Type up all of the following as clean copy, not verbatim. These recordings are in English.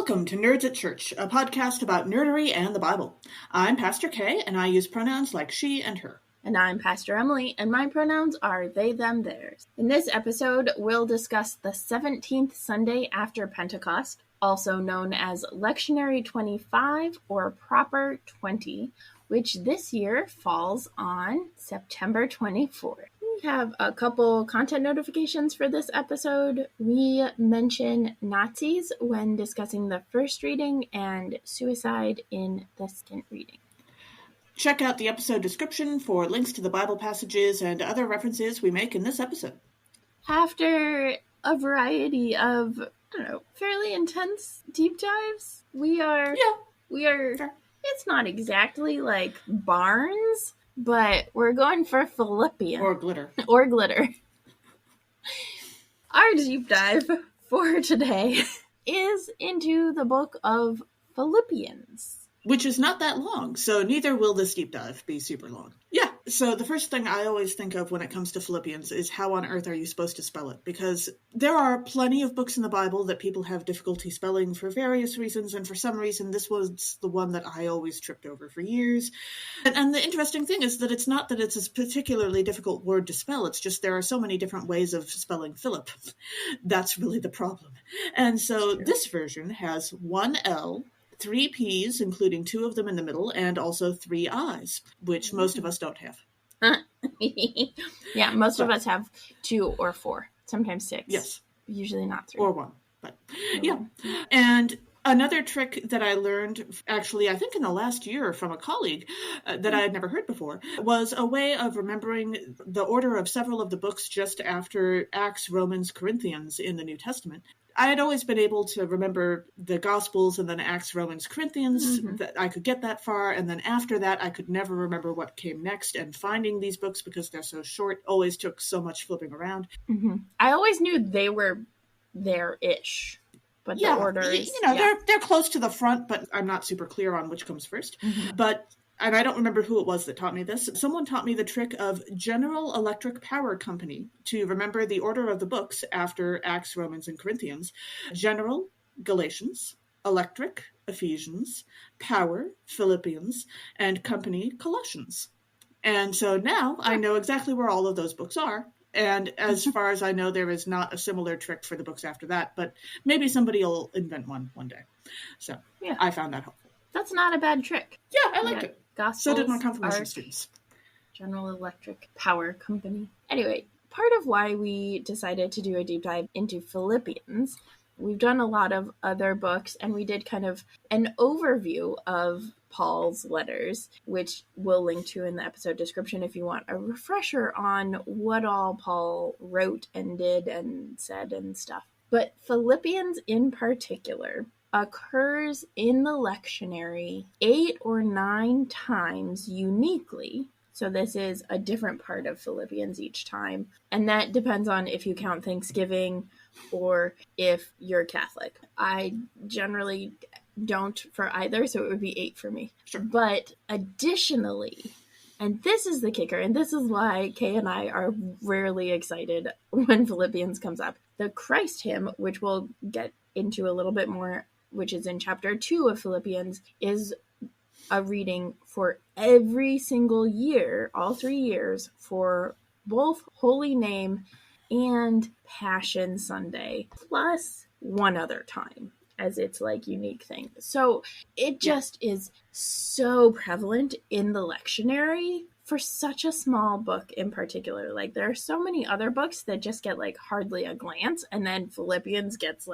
Welcome to Nerds at Church, a podcast about nerdery and the Bible. I'm Pastor Kay, and I use pronouns like she and her. And I'm Pastor Emily, and my pronouns are they, them, theirs. In this episode, we'll discuss the 17th Sunday after Pentecost, also known as Lectionary 25 or Proper 20, which this year falls on September 24th. We have a couple content notifications for this episode. We mention Nazis when discussing the first reading and suicide in the second reading. Check out the episode description for links to the Bible passages and other references we make in this episode. After a variety of, fairly intense deep dives, we are, sure. It's not exactly like Barnes, but we're going for Philippians. Or glitter. Or glitter. Our deep dive for today is into the book of Philippians. Which is not that long, so neither will this deep dive be super long. Yeah, so the first thing I always think of when it comes to Philippians is how on earth are you supposed to spell it? Because there are plenty of books in the Bible that people have difficulty spelling for various reasons, and for some reason this was the one that I always tripped over for years. And the interesting thing is that it's not that it's a particularly difficult word to spell, it's just there are so many different ways of spelling Philip. That's really the problem. And so this version has one L, 3 P's, including 2 of them in the middle, and also 3 I's, which most of us don't have. Yeah, most of us have 2 or 4, sometimes 6. Yes. Usually not 3. Or 1, but yeah. And another trick that I learned, actually, I think in the last year from a colleague that I had never heard before, was a way of remembering the order of several of the books just after Acts, Romans, Corinthians in the New Testament. I had always been able to remember the Gospels and then Acts, Romans, Corinthians, that I could get that far, and then after that I could never remember what came next, and finding these books, because they're so short, always took so much flipping around. I always knew they were there-ish, but the order is... They're close to the front, but I'm not super clear on which comes first. And I don't remember who it was that taught me this. Someone taught me the trick of General Electric Power Company to remember the order of the books after Acts, Romans, and Corinthians. General, Galatians, Electric, Ephesians, Power, Philippians, and Company, Colossians. And so now I know exactly where all of those books are. And as far as I know, there is not a similar trick for the books after that, but maybe somebody will invent one day. So I found that helpful. That's not a bad trick. Yeah, I liked it. Gospels, so did my confirmation students. General Electric Power Company. Anyway, part of why we decided to do a deep dive into Philippians, we've done a lot of other books, and we did kind of an overview of Paul's letters, which we'll link to in the episode description if you want a refresher on what all Paul wrote and did and said and stuff. But Philippians in particular occurs in the lectionary 8 or 9 times uniquely. So this is a different part of Philippians each time. And that depends on if you count Thanksgiving or if you're Catholic. I generally don't for either, so it would be 8 for me. Sure. But additionally, and this is the kicker, and this is why Kay and I are rarely excited when Philippians comes up. The Christ hymn, which we'll get into a little bit more, which is in chapter 2 of Philippians, is a reading for every single year, all 3 years, for both Holy Name and Passion Sunday, plus one other time as its unique thing. So it just is so prevalent in the lectionary for such a small book in particular. There are so many other books that just get hardly a glance, and then Philippians gets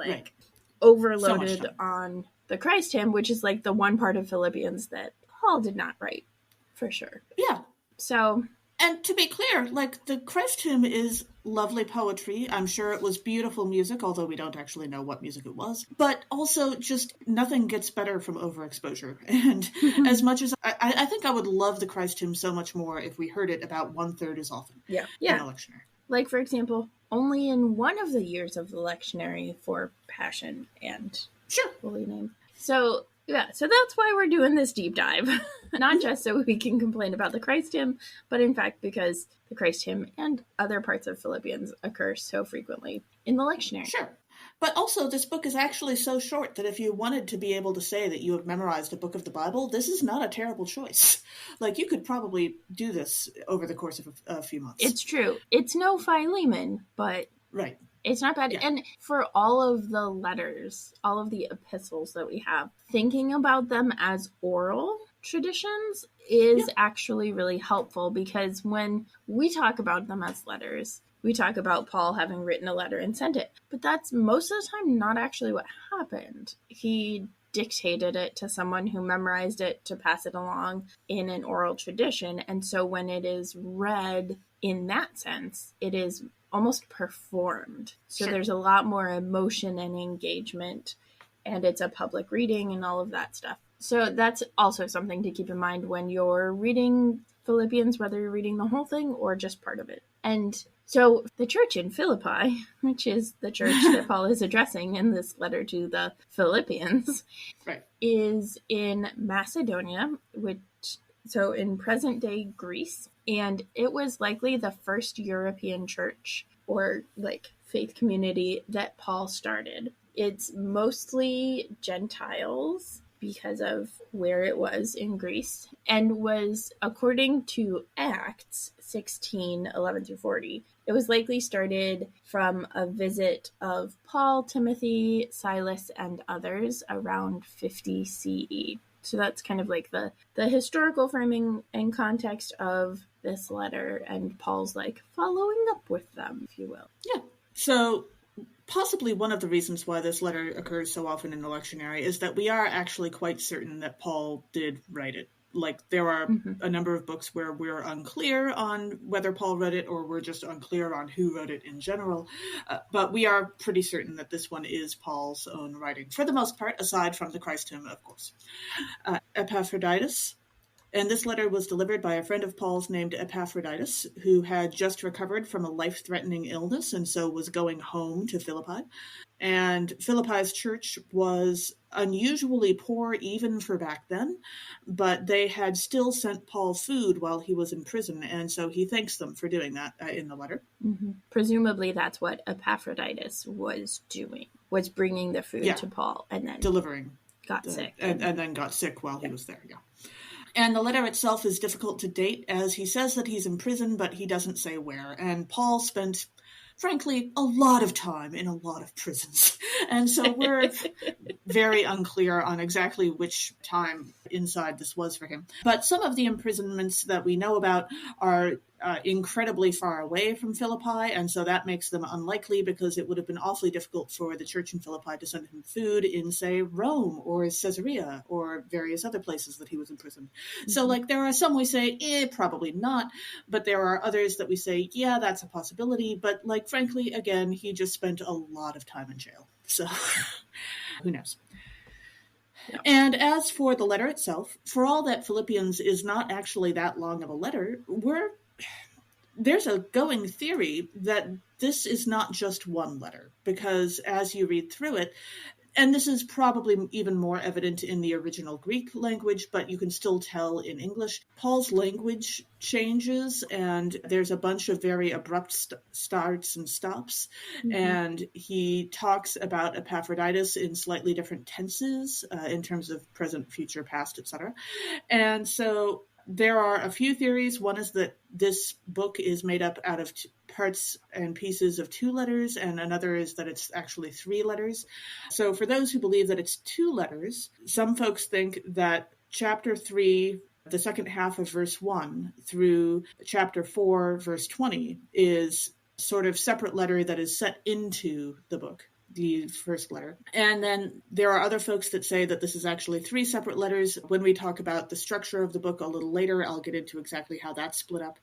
overloaded on the Christ hymn, which is the one part of Philippians that Paul did not write, for sure. Yeah. So... And to be clear, the Christ hymn is lovely poetry. I'm sure it was beautiful music, although we don't actually know what music it was. But also just nothing gets better from overexposure. And as much as I think I would love the Christ hymn so much more if we heard it about 1/3 as often. Yeah. In the lectionary. For example, only in one of the years of the lectionary for Passion and Holy Name. So that's why we're doing this deep dive. Not just so we can complain about the Christ hymn, but in fact because the Christ hymn and other parts of Philippians occur so frequently in the lectionary. Sure. But also, this book is actually so short that if you wanted to be able to say that you have memorized a book of the Bible, this is not a terrible choice. Like, you could probably do this over the course of a few months. It's true. It's no Philemon, but right. It's not bad. Yeah. And for all of the letters, all of the epistles that we have, thinking about them as oral traditions is actually really helpful, because when we talk about them as letters, we talk about Paul having written a letter and sent it. But that's most of the time not actually what happened. He dictated it to someone who memorized it to pass it along in an oral tradition. And so when it is read in that sense, it is almost performed. So there's a lot more emotion and engagement, and it's a public reading and all of that stuff. So that's also something to keep in mind when you're reading Philippians, whether you're reading the whole thing or just part of it. And so the church in Philippi, which is the church that Paul is addressing in this letter to the Philippians, is in Macedonia, so in present-day Greece, and it was likely the first European church or like faith community that Paul started. It's mostly Gentiles because of where it was in Greece, and was, according to Acts 16:11-40, it was likely started from a visit of Paul, Timothy, Silas, and others around 50 CE. So that's kind of like the historical framing and context of this letter, and Paul's like following up with them, if you will. Yeah. So possibly one of the reasons why this letter occurs so often in the lectionary is that we are actually quite certain that Paul did write it. Like, there are a number of books where we're unclear on whether Paul wrote it, or we're just unclear on who wrote it in general. But we are pretty certain that this one is Paul's own writing, for the most part, aside from the Christ hymn, of course. Epaphroditus. And this letter was delivered by a friend of Paul's named Epaphroditus, who had just recovered from a life-threatening illness and so was going home to Philippi. And Philippi's church was unusually poor even for back then, but they had still sent Paul food while he was in prison, and so he thanks them for doing that in the letter. Presumably that's what Epaphroditus was doing, was bringing the food to Paul and then delivering. Got sick. And then got sick while he was there, And the letter itself is difficult to date, as he says that he's in prison, but he doesn't say where. And Paul spent, frankly, a lot of time in a lot of prisons. And so we're very unclear on exactly which time inside this was for him. But some of the imprisonments that we know about are incredibly far away from Philippi, and so that makes them unlikely, because it would have been awfully difficult for the church in Philippi to send him food in, say, Rome or Caesarea or various other places that he was imprisoned. So, like, there are some we say, probably not, but there are others that we say, yeah, that's a possibility, but, like, frankly, again, he just spent a lot of time in jail. So, who knows? Yeah. And as for the letter itself, for all that Philippians is not actually that long of a letter, there's a going theory that this is not just one letter, because as you read through it, and this is probably even more evident in the original Greek language, but you can still tell in English, Paul's language changes, and there's a bunch of very abrupt starts and stops, and he talks about Epaphroditus in slightly different tenses in terms of present, future, past, etc. And so there are a few theories. One is that this book is made up out of parts and pieces of 2 letters, and another is that it's actually 3 letters. So for those who believe that it's 2 letters, some folks think that chapter 3, the second half of verse 1, through chapter 4, verse 20, is sort of separate letter that is set into the book, the first letter. And then there are other folks that say that this is actually 3 separate letters. When we talk about the structure of the book a little later, I'll get into exactly how that's split up.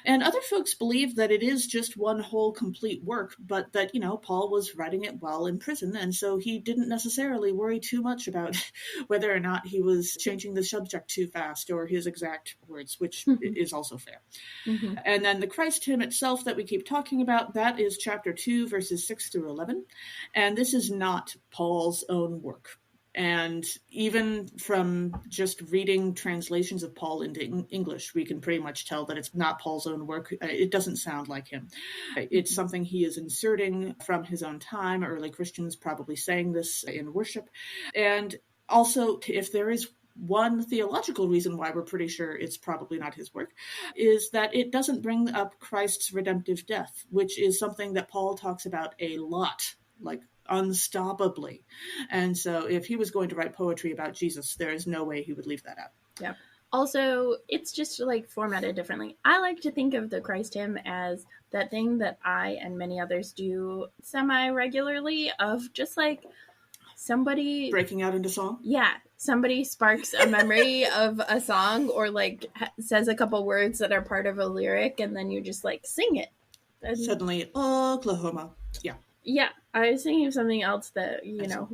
And other folks believe that it is just one whole complete work, but that, Paul was writing it while in prison, and so he didn't necessarily worry too much about whether or not he was changing the subject too fast or his exact words, which is also fair. And then the Christ hymn itself that we keep talking about, that is chapter 2, verses 6 through 11. And this is not Paul's own work. And even from just reading translations of Paul into English, we can pretty much tell that it's not Paul's own work. It doesn't sound like him. It's something he is inserting from his own time. Early Christians probably sang this in worship. And also, if there is one theological reason why we're pretty sure it's probably not his work, is that it doesn't bring up Christ's redemptive death, which is something that Paul talks about a lot, like unstoppably. And so if he was going to write poetry about Jesus, there is no way he would leave that out. Yeah. Also, it's just like formatted differently. I like to think of the Christ hymn as that thing that I and many others do semi-regularly, of just like somebody breaking out into song. Yeah, somebody sparks a memory of a song, or like says a couple words that are part of a lyric, and then you just like sing it. And suddenly, Oklahoma. Yeah. Yeah, I was thinking of something else that,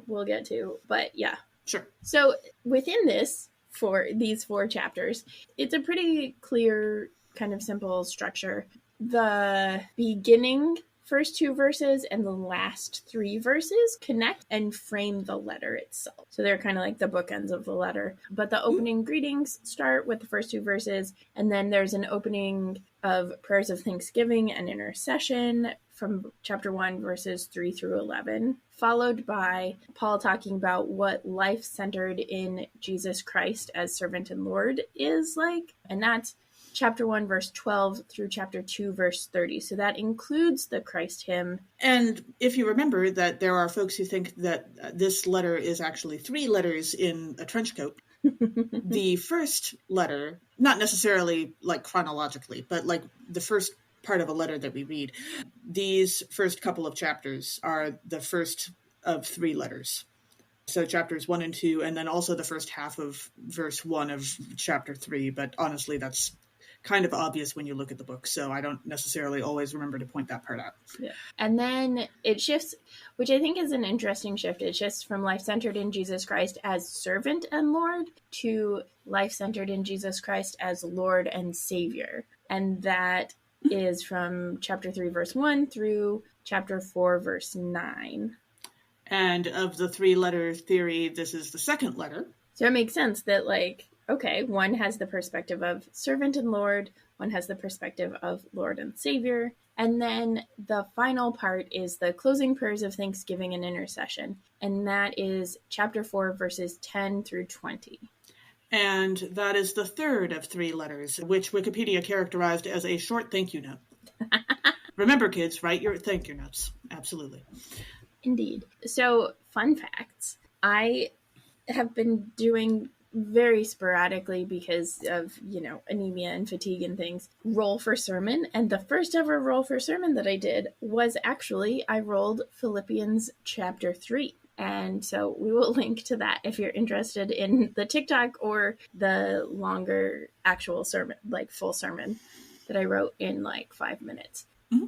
we'll get to, but yeah. Sure. So within this, for these 4 chapters, it's a pretty clear, kind of simple structure. The beginning first 2 verses and the last 3 verses connect and frame the letter itself. So they're kind of like the bookends of the letter. But the opening greetings start with the first 2 verses, and then there's an opening of prayers of thanksgiving and intercession from chapter 1, verses 3 through 11, followed by Paul talking about what life centered in Jesus Christ as servant and Lord is like. And that's chapter 1, verse 12 through chapter 2, verse 30. So that includes the Christ hymn. And if you remember that there are folks who think that this letter is actually 3 letters in a trench coat, the first letter, not necessarily like chronologically, but like the first part of a letter that we read, these first couple of chapters are the first of 3 letters. So chapters 1 and 2, and then also the first half of verse 1 of chapter 3. But honestly, that's kind of obvious when you look at the book, so I don't necessarily always remember to point that part out. Yeah. And then it shifts, which I think is an interesting shift. It shifts from life-centered in Jesus Christ as servant and Lord to life-centered in Jesus Christ as Lord and Savior. And that is from chapter 3, verse 1 through chapter 4, verse 9. And of the 3-letter theory, this is the second letter. So it makes sense that, like, okay, one has the perspective of servant and Lord, one has the perspective of Lord and Savior, and then the final part is the closing prayers of thanksgiving and intercession, and that is chapter 4, verses 10 through 20. And that is the third of 3 letters, which Wikipedia characterized as a short thank you note. Remember, kids, write your thank you notes. Absolutely. Indeed. So, fun facts. I have been doing very sporadically, because of, anemia and fatigue and things, roll for sermon. And the first ever roll for sermon that I did was actually, I rolled Philippians chapter 3. And so we will link to that if you're interested in the TikTok or the longer actual sermon, like full sermon that I wrote in like 5 minutes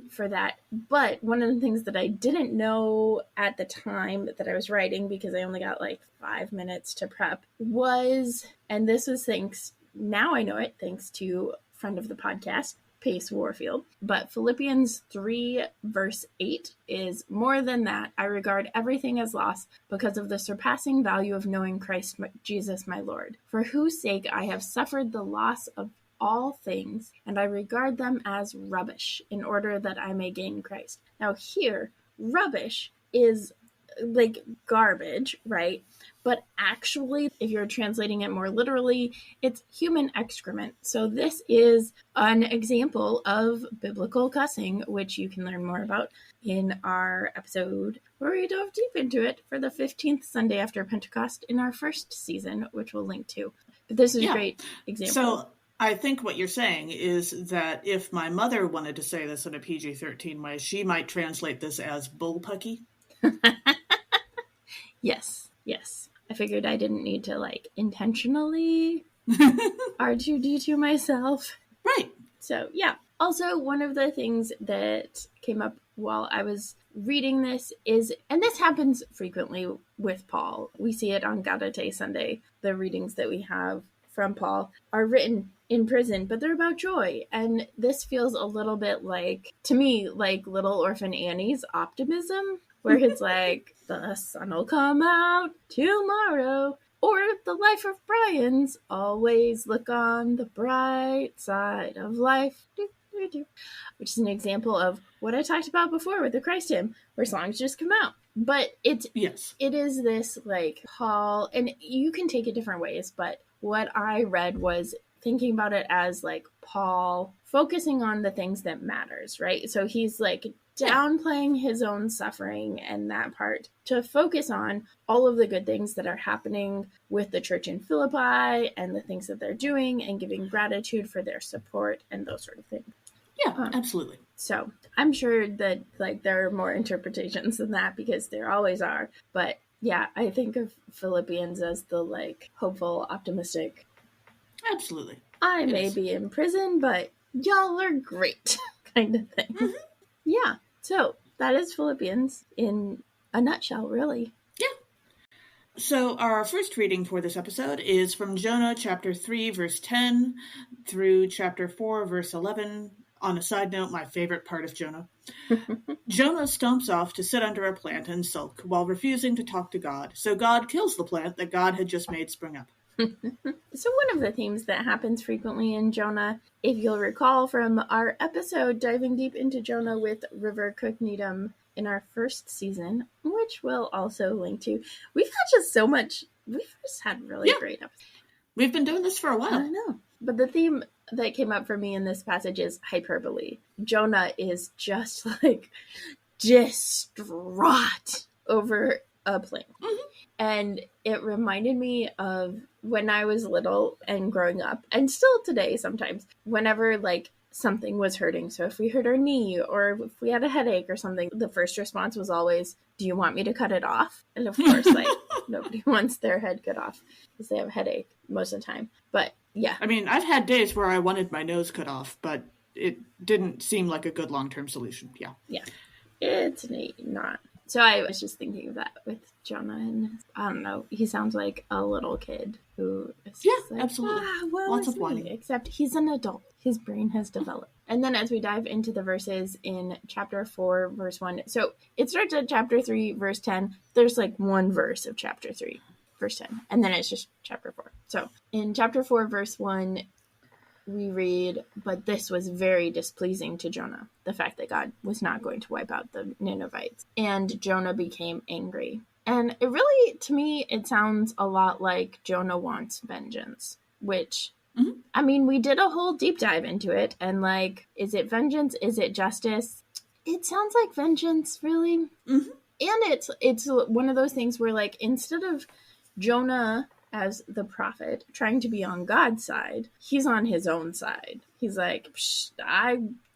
for that. But one of the things that I didn't know at the time that I was writing, because I only got like 5 minutes to prep, was, and this was now I know it, thanks to friend of the podcast, Pace Warfield, but Philippians 3 verse 8 is, more than that, I regard everything as loss because of the surpassing value of knowing Christ Jesus my Lord, for whose sake I have suffered the loss of all things, and I regard them as rubbish in order that I may gain Christ. Now here, rubbish is like garbage, right? But actually, if you're translating it more literally, it's human excrement. So this is an example of biblical cussing, which you can learn more about in our episode where we dove deep into it for the 15th Sunday after Pentecost in our first season, which we'll link to. But this is a great example. So I think what you're saying is that if my mother wanted to say this in a PG-13 way, she might translate this as bullpucky. Yes. I figured I didn't need to intentionally R2D2 myself. Right. So yeah. Also, one of the things that came up while I was reading this is, and this happens frequently with Paul, we see it on Gaudete Sunday, the readings that we have from Paul are written in prison, but they're about joy. And this feels a little bit like, to me, like Little Orphan Annie's optimism, where it's like, the sun will come out tomorrow. Or the life of Brian's, always look on the bright side of life. Which is an example of what I talked about before with the Christ hymn, where songs just come out. But it is this like Paul, and you can take it different ways, but what I read was thinking about it as like Paul focusing on the things that matters, right? So he's like downplaying his own suffering and that part to focus on all of the good things that are happening with the church in Philippi and the things that they're doing and giving gratitude for their support and those sort of things. Yeah, absolutely. So I'm sure that like there are more interpretations than that, because there always are. But yeah, I think of Philippians as the like hopeful, optimistic. Absolutely. I may be in prison, but y'all are great kind of thing. Mm-hmm. Yeah. So that is Philippians in a nutshell, really. Yeah. So our first reading for this episode is from Jonah chapter 3, verse 10 through chapter 4, verse 11. On a side note, my favorite part of Jonah. Jonah stomps off to sit under a plant and sulk while refusing to talk to God. So God kills the plant that God had just made spring up. So one of the themes that happens frequently in Jonah, if you'll recall from our episode diving deep into Jonah with River Cook Needham in our first season, which we'll also link to, we've had just so much, we've just had really great episodes. We've been doing this for a while. I know. But the theme that came up for me in this passage is hyperbole. Jonah is just like distraught over a plant. Mm-hmm. And it reminded me of when I was little and growing up, and still today sometimes, whenever like something was hurting. So if we hurt our knee or if we had a headache or something, the first response was always, do you want me to cut it off? And of course, like nobody wants their head cut off because they have a headache most of the time. But yeah. I mean, I've had days where I wanted my nose cut off, but it didn't seem like a good long-term solution. Yeah. Yeah. It's not. So I was just thinking of that with Jonah, and I don't know, he sounds like a little kid who is like, absolutely. Lots of whining. Except he's an adult. His brain has developed. And then as we dive into the verses in chapter 4, verse 1, so it starts at chapter 3, verse 10. There's like one verse of chapter 3, verse 10, and then it's just chapter 4. So in chapter 4, verse 1, we read, but this was very displeasing to Jonah, the fact that God was not going to wipe out the Ninevites. And Jonah became angry. And it really, to me, it sounds a lot like Jonah wants vengeance, which, I mean, we did a whole deep dive into it. And like, is it vengeance? Is it justice? It sounds like vengeance, really. Mm-hmm. And it's one of those things where like, instead of Jonah as the prophet trying to be on God's side, he's on his own side. He's like,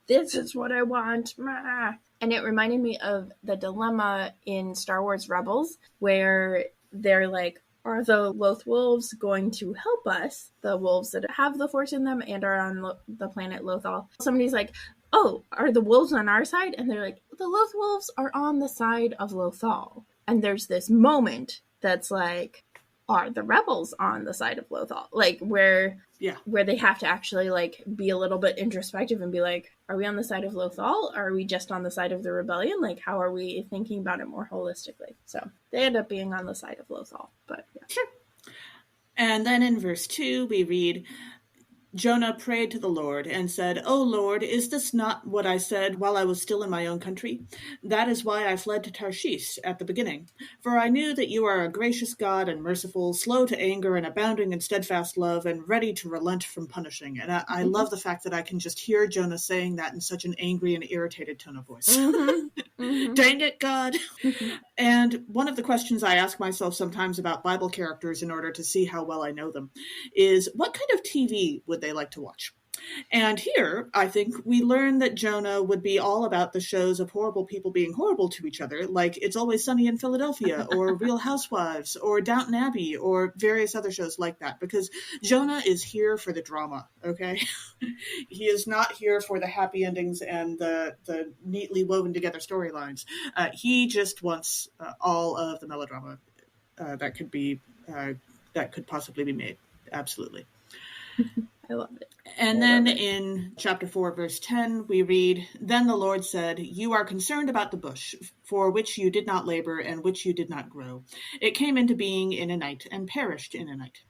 this is what I want. And it reminded me of the dilemma in Star Wars Rebels, where they're like, are the Loth wolves going to help us, the wolves that have the Force in them and are on the planet Lothal? Somebody's like, oh, are the wolves on our side? And they're like, the Loth wolves are on the side of Lothal. And there's this moment that's like, are the rebels on the side of Lothal? Like where they have to actually like be a little bit introspective and be like, are we on the side of Lothal? Or are we just on the side of the rebellion? Like, how are we thinking about it more holistically? So they end up being on the side of Lothal, but yeah. Sure. And then in verse 2, we read, Jonah prayed to the Lord and said, O Lord, is this not what I said while I was still in my own country? That is why I fled to Tarshish at the beginning. For I knew that you are a gracious God and merciful, slow to anger and abounding in steadfast love and ready to relent from punishing. And I love the fact that I can just hear Jonah saying that in such an angry and irritated tone of voice. Dang it, God. And one of the questions I ask myself sometimes about Bible characters in order to see how well I know them is, what kind of TV would they like to watch? And here, I think, we learn that Jonah would be all about the shows of horrible people being horrible to each other, like It's Always Sunny in Philadelphia, or Real Housewives, or Downton Abbey, or various other shows like that, because Jonah is here for the drama, okay? He is not here for the happy endings and the neatly woven together storylines. He just wants all of the melodrama that could possibly be made. Absolutely. I love it. And then in chapter 4, verse 10, we read, "Then the Lord said, 'You are concerned about the bush, for which you did not labor and which you did not grow. It came into being in a night and perished in a night.'"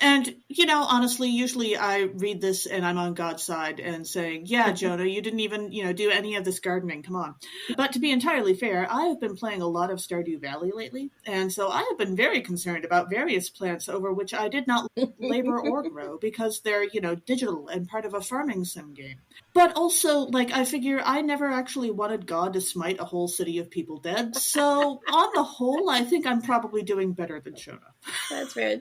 And, honestly, usually I read this and I'm on God's side and saying, yeah, Jonah, you didn't even, do any of this gardening. Come on. But to be entirely fair, I have been playing a lot of Stardew Valley lately. And so I have been very concerned about various plants over which I did not labor or grow because they're, digital and part of a farming sim game. But also, I figure I never actually wanted God to smite a whole city of people dead. So on the whole, I think I'm probably doing better than Jonah. That's fair.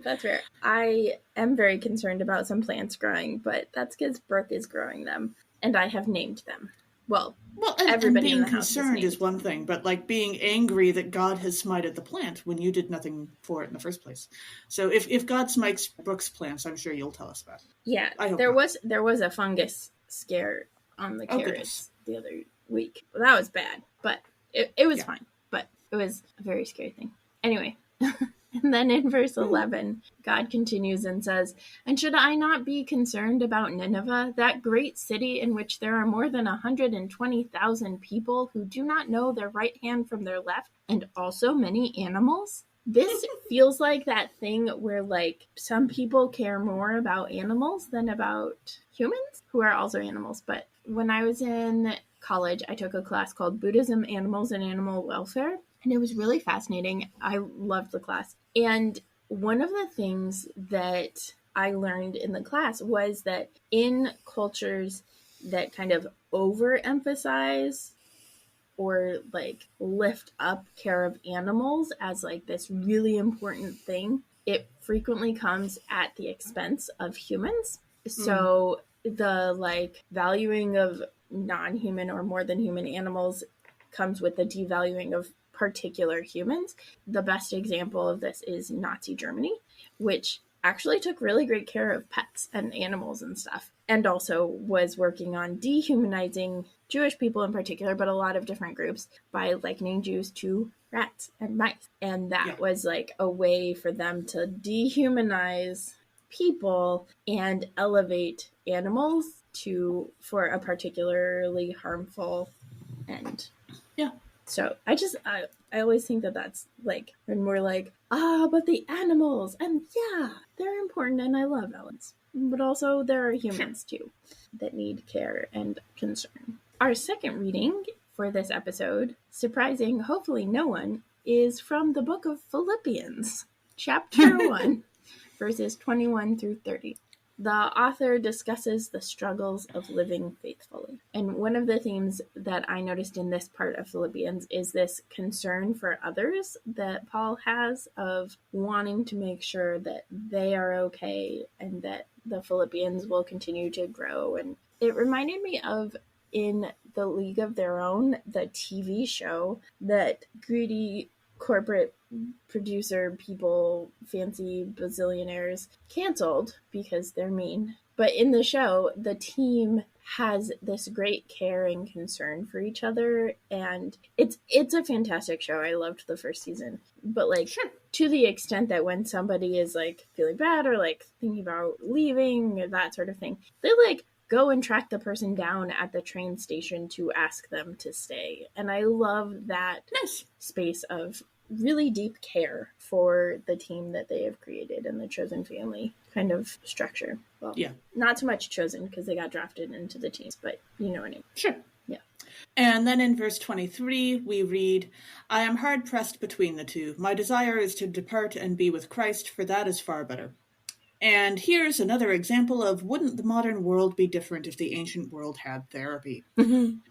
I am very concerned about some plants growing, but that's because Brooke is growing them, and I have named them. Well, everybody and being in the house concerned is one thing, but being angry that God has smited the plant when you did nothing for it in the first place. So if God smites Brooke's plants, I'm sure you'll tell us about it. Yeah, there was a fungus scare on the carrots the other week. Well, that was bad, but it was fine. But it was a very scary thing. Anyway. And then in verse 11, God continues and says, "And should I not be concerned about Nineveh, that great city in which there are more than 120,000 people who do not know their right hand from their left, and also many animals?" This feels like that thing where, some people care more about animals than about humans, who are also animals. But when I was in college, I took a class called Buddhism, Animals, and Animal Welfare. And it was really fascinating. I loved the class. And one of the things that I learned in the class was that in cultures that kind of overemphasize or lift up care of animals as this really important thing, it frequently comes at the expense of humans. So the valuing of non-human or more than human animals comes with the devaluing of particular humans. The best example of this is Nazi Germany, which actually took really great care of pets and animals and stuff, and also was working on dehumanizing Jewish people in particular, but a lot of different groups, by likening Jews to rats and mice. And that was a way for them to dehumanize people and elevate animals for a particularly harmful end. Yeah. So I always think that that's when we're but the animals, and yeah, they're important and I love elements. But also there are humans too that need care and concern. Our second reading for this episode, surprising hopefully no one, is from the book of Philippians, chapter 1, verses 21 through 30. The author discusses the struggles of living faithfully. And one of the themes that I noticed in this part of Philippians is this concern for others that Paul has, of wanting to make sure that they are okay and that the Philippians will continue to grow. And it reminded me of, in The League of Their Own, the TV show that greedy corporate producer people, fancy bazillionaires, canceled because they're mean. But in the show, the team has this great care and concern for each other, and it's a fantastic show. I loved the first season. But to the extent that when somebody is feeling bad or thinking about leaving or that sort of thing, they go and track the person down at the train station to ask them to stay. And I love that space of really deep care for the team that they have created and the chosen family kind of structure. Well, not so much chosen because they got drafted into the teams, but you know what I mean. Sure. Yeah. And then in verse 23, we read, "I am hard pressed between the two. My desire is to depart and be with Christ, for that is far better." And here's another example of, wouldn't the modern world be different if the ancient world had therapy?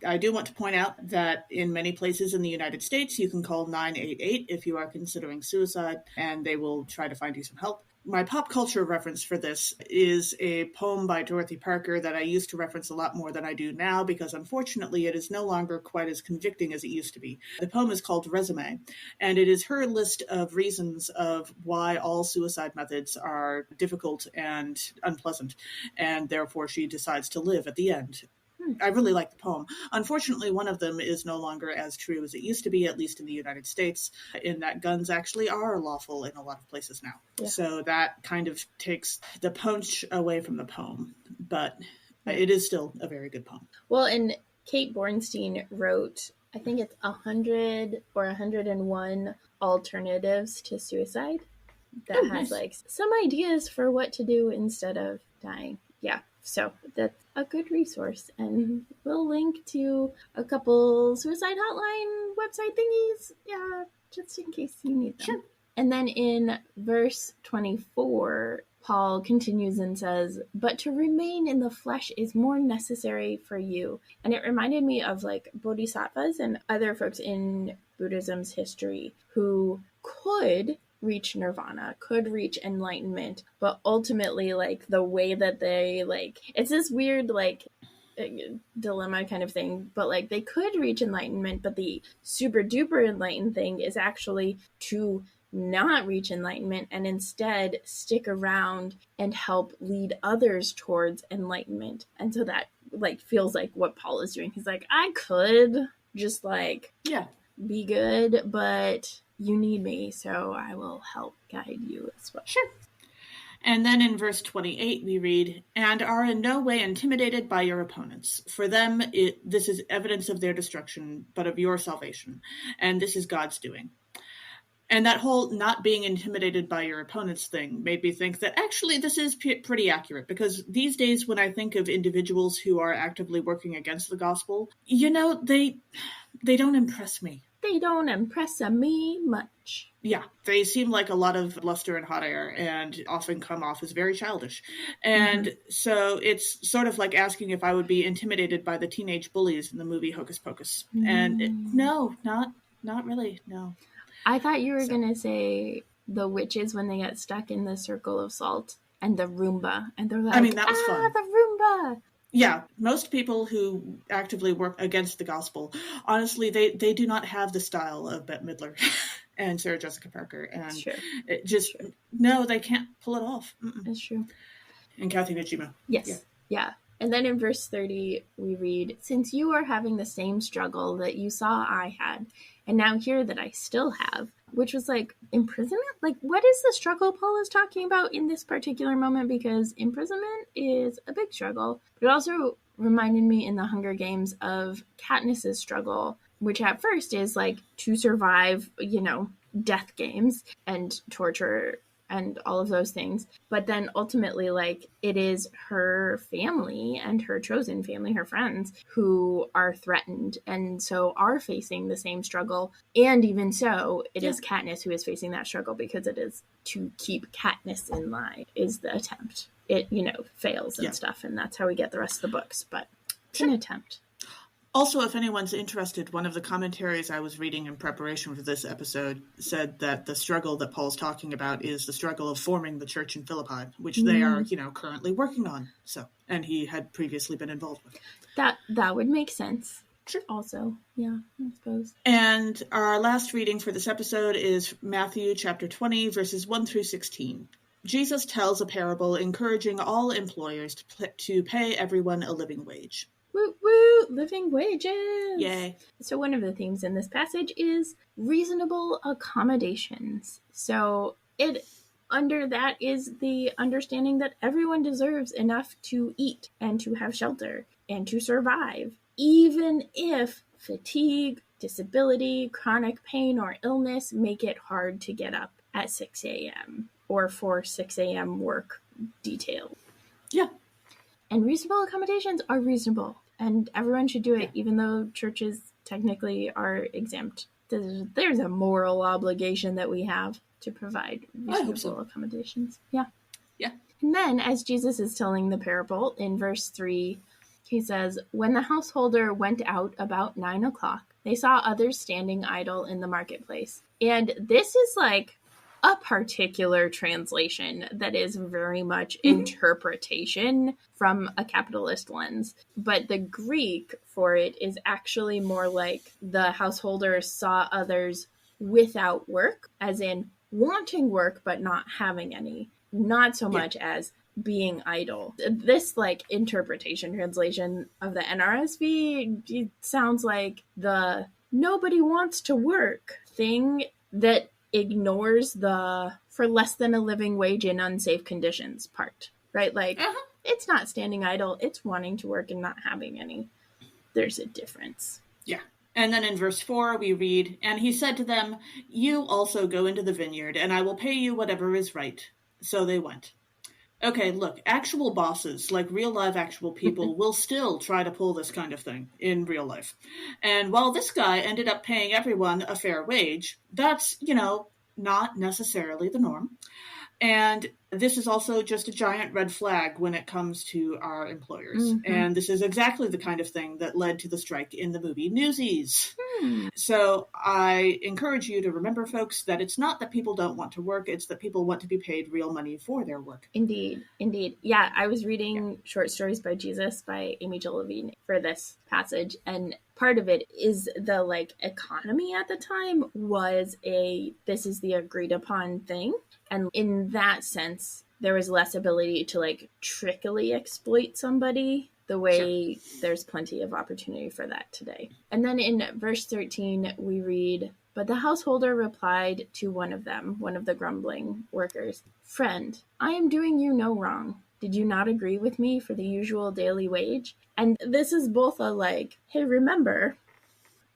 I do want to point out that in many places in the United States, you can call 988 if you are considering suicide, and they will try to find you some help. My pop culture reference for this is a poem by Dorothy Parker that I used to reference a lot more than I do now, because unfortunately it is no longer quite as convicting as it used to be. The poem is called Resume, and it is her list of reasons of why all suicide methods are difficult and unpleasant, and therefore she decides to live at the end. I really like the poem. Unfortunately, one of them is no longer as true as it used to be, at least in the United States, in that guns actually are lawful in a lot of places now. Yeah. So that kind of takes the punch away from the poem, but it is still a very good poem. Well, and Kate Bornstein wrote, I think it's 100 or 101 alternatives to suicide that has like some ideas for what to do instead of dying. Yeah, so that's a good resource, and we'll link to a couple suicide hotline website thingies, yeah, just in case you need them. Sure. And then in verse 24, Paul continues and says, "But to remain in the flesh is more necessary for you." And it reminded me of like bodhisattvas and other folks in Buddhism's history who could reach nirvana, could reach enlightenment, but ultimately like the way that they like, it's this weird like dilemma kind of thing, but like they could reach enlightenment, but the super duper enlightened thing is actually to not reach enlightenment and instead stick around and help lead others towards enlightenment. And so that like feels like what Paul is doing. He's like, I could just like be good, but you need me, so I will help guide you as well. Sure. And then in verse 28 we read, "And are in no way intimidated by your opponents. For them this is evidence of their destruction, but of your salvation. And this is God's doing." And that whole not being intimidated by your opponents thing made me think that actually this is pretty accurate, because these days when I think of individuals who are actively working against the gospel, you know, they don't impress me. They don't impress me much. Yeah, they seem like a lot of bluster and hot air and often come off as very childish. And so it's sort of like asking if I would be intimidated by the teenage bullies in the movie Hocus Pocus. And no, not really, no. I thought you were going to say the witches when they get stuck in the circle of salt and the Roomba. And they're like, I mean, that was fun. The Roomba! Yeah, most people who actively work against the gospel, honestly, they do not have the style of Bette Midler and Sarah Jessica Parker. And it just, no, they can't pull it off. That's true. And Kathy Najima. Yes. Yeah. And then in verse 30, we read, "Since you are having the same struggle that you saw I had, and now hear that I still have," which was like imprisonment? Like, what is the struggle Paul is talking about in this particular moment? Because imprisonment is a big struggle. But it also reminded me in the Hunger Games of Katniss's struggle, which at first is like to survive, you know, death games and torture and all of those things. But then ultimately, like, it is her family and her chosen family, her friends, who are threatened and so are facing the same struggle. And even so, it is Katniss who is facing that struggle, because it is to keep Katniss in line is the attempt. It, you know, fails and stuff, and that's how we get the rest of the books. But it's an attempt. Also, if anyone's interested, one of the commentaries I was reading in preparation for this episode said that the struggle that Paul's talking about is the struggle of forming the church in Philippi, which they are, you know, currently working on. So, and he had previously been involved with. That would make sense. Sure. Also, yeah, I suppose. And our last reading for this episode is Matthew chapter 20, verses 1 through 16. Jesus tells a parable encouraging all employers to pay everyone a living wage. Woo woo, living wages. Yay. So one of the themes in this passage is reasonable accommodations. So under that is the understanding that everyone deserves enough to eat and to have shelter and to survive, even if fatigue, disability, chronic pain, or illness make it hard to get up at 6 a.m. or for 6 a.m. work detail. Yeah. And reasonable accommodations are reasonable, and everyone should do it, even though churches technically are exempt. There's a moral obligation that we have to provide reasonable accommodations. Yeah. Yeah. And then, as Jesus is telling the parable in verse 3, he says, "When the householder went out about 9 o'clock, they saw others standing idle in the marketplace." And this is like a particular translation that is very much interpretation from a capitalist lens. But the Greek for it is actually more like the householder saw others without work, as in wanting work but not having any. Not so much as being idle. This like interpretation translation of the NRSV, it sounds like the nobody wants to work thing that ignores the for less than a living wage in unsafe conditions part, right? Like, it's not standing idle, it's wanting to work and not having any. There's a difference. Yeah. And then in verse 4, we read, "And he said to them, 'You also go into the vineyard, and I will pay you whatever is right.' So they went." Okay, look, actual bosses, like real live actual people, will still try to pull this kind of thing in real life. And while this guy ended up paying everyone a fair wage, that's, not necessarily the norm. And this is also just a giant red flag when it comes to our employers. Mm-hmm. And this is exactly the kind of thing that led to the strike in the movie Newsies. So I encourage you to remember, folks, that it's not that people don't want to work, it's that people want to be paid real money for their work. Indeed. Yeah, I was reading Short Stories by Jesus by Amy Jill Levine for this passage, and part of it is the economy at the time was this is the agreed upon thing. And in that sense, there was less ability to trickily exploit somebody the way there's plenty of opportunity for that today. And then in verse 13, we read, "But the householder replied to one of the grumbling workers, 'Friend, I am doing you no wrong. Did you not agree with me for the usual daily wage?'" And this is both a hey, remember,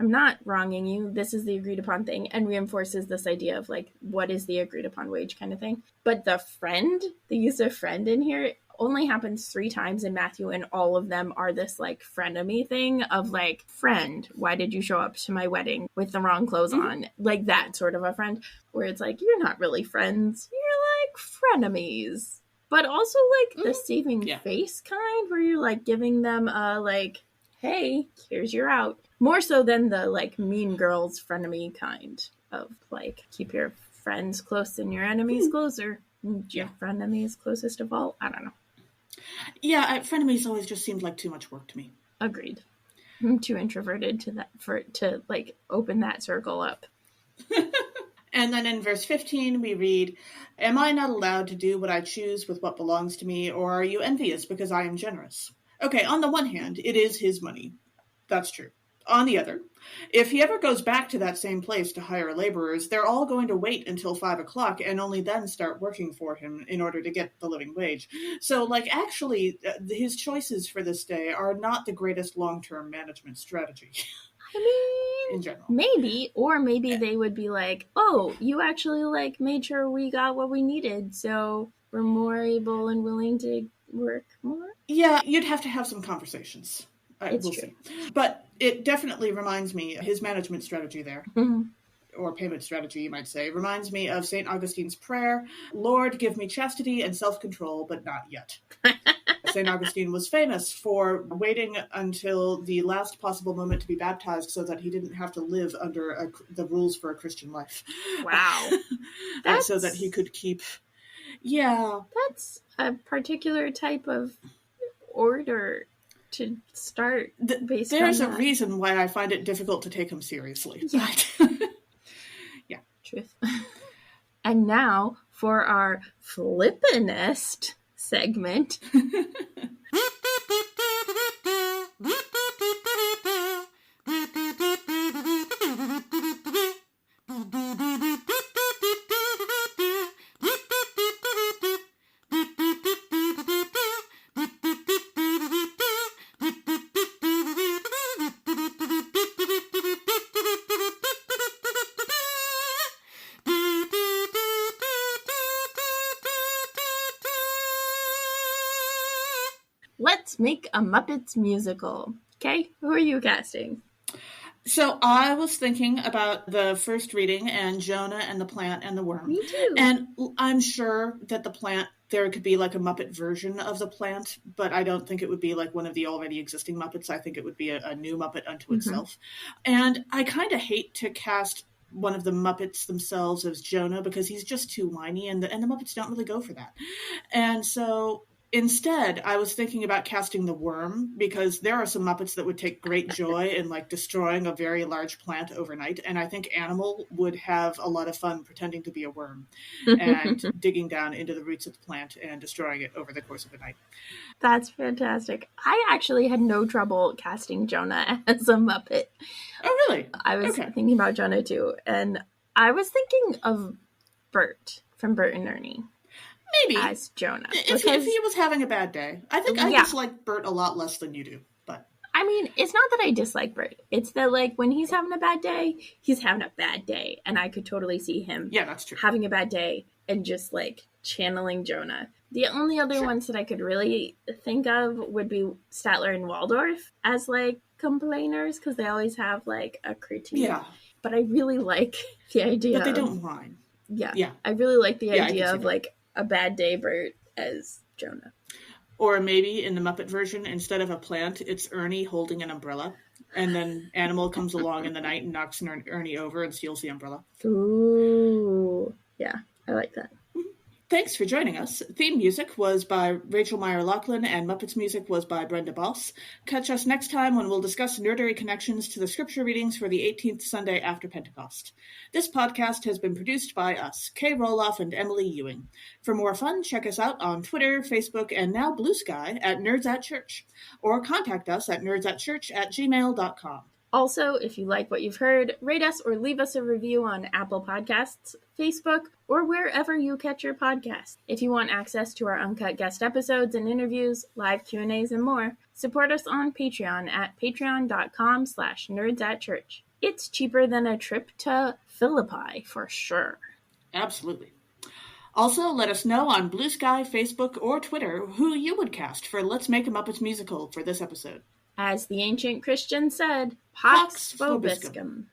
I'm not wronging you. This is the agreed upon thing, and reinforces this idea of what is the agreed upon wage kind of thing. But the use of friend in here only happens 3 times in Matthew, and all of them are this frenemy thing of friend, why did you show up to my wedding with the wrong clothes on? That sort of a friend, where it's you're not really friends, you're frenemies. But also the saving face kind, where you're giving them a hey, here's your out. More so than the mean girls frenemy kind of keep your friends close and your enemies closer. Your frenemies closest of all. I don't know. Yeah, frenemies always just seemed like too much work to me. Agreed. I'm too introverted to open that circle up. And then in verse 15 we read, "Am I not allowed to do what I choose with what belongs to me, or are you envious because I am generous?" Okay, on the one hand, it is his money. That's true. On the other, if he ever goes back to that same place to hire laborers, they're all going to wait until 5 o'clock and only then start working for him in order to get the living wage. So, actually, his choices for this day are not the greatest long-term management strategy. I mean, in general. Maybe they would be oh, you actually made sure we got what we needed, so we're more able and willing to work more. Yeah, you'd have to have some conversations. It's we'll true. See. But it definitely reminds me, his management strategy there, or payment strategy, you might say, reminds me of St. Augustine's prayer, "Lord, give me chastity and self-control, but not yet." St. Augustine was famous for waiting until the last possible moment to be baptized so that he didn't have to live under the rules for a Christian life. Wow. So that he could keep... Yeah. That's a particular type of order to start based There's on a reason why I find it difficult to take him seriously. Yeah. Yeah. Truth. And now for our Flippinest segment. Let's make a Muppets musical. Okay, who are you casting? So I was thinking about the first reading and Jonah and the plant and the worm. Me too. And I'm sure that the plant, there could be a Muppet version of the plant, but I don't think it would be one of the already existing Muppets. I think it would be a new Muppet unto itself. And I kind of hate to cast one of the Muppets themselves as Jonah because he's just too whiny, and the Muppets don't really go for that. And so Instead, I was thinking about casting the worm, because there are some Muppets that would take great joy in like destroying a very large plant overnight, and I think Animal would have a lot of fun pretending to be a worm and digging down into the roots of the plant and destroying it over the course of a night. That's fantastic. I actually had no trouble casting Jonah as a Muppet. Oh, really? I was thinking about Jonah too, and I was thinking of Bert from Bert and Ernie. Maybe. As Jonah. If he was having a bad day. I think I dislike Bert a lot less than you do, but... I mean, it's not that I dislike Bert. It's that, like, when he's having a bad day, he's having a bad day. And I could totally see him that's true. having a bad day and just, like, channeling Jonah. The only other ones that I could really think of would be Statler and Waldorf as, like, complainers, because they always have, like, a critique. Yeah. But I really like the idea But they don't whine. Yeah. I really like the idea of, like, a bad day Bert as Jonah. Or maybe in the Muppet version, instead of a plant, it's Ernie holding an umbrella. And then Animal comes along in the night and knocks Ernie over and steals the umbrella. Ooh. Yeah, I like that. Thanks for joining us. Theme music was by Rachel Meyer-Laughlin, and Muppets music was by Brenda Boss. Catch us next time when we'll discuss nerdery connections to the scripture readings for the 18th Sunday after Pentecost. This podcast has been produced by us, Kay Rohloff and Emily Ewing. For more fun, check us out on Twitter, Facebook, and now Blue Sky at Nerds at Church, or contact us at nerdsatchurch@gmail.com. Also, if you like what you've heard, rate us or leave us a review on Apple Podcasts, Facebook, or wherever you catch your podcasts. If you want access to our uncut guest episodes and interviews, live Q&As, and more, support us on Patreon at patreon.com/nerdsatchurch. It's cheaper than a trip to Philippi, for sure. Absolutely. Also, let us know on Blue Sky, Facebook, or Twitter who you would cast for Let's Make a Muppets Musical for this episode. As the ancient Christians said, Pax Vobiscum.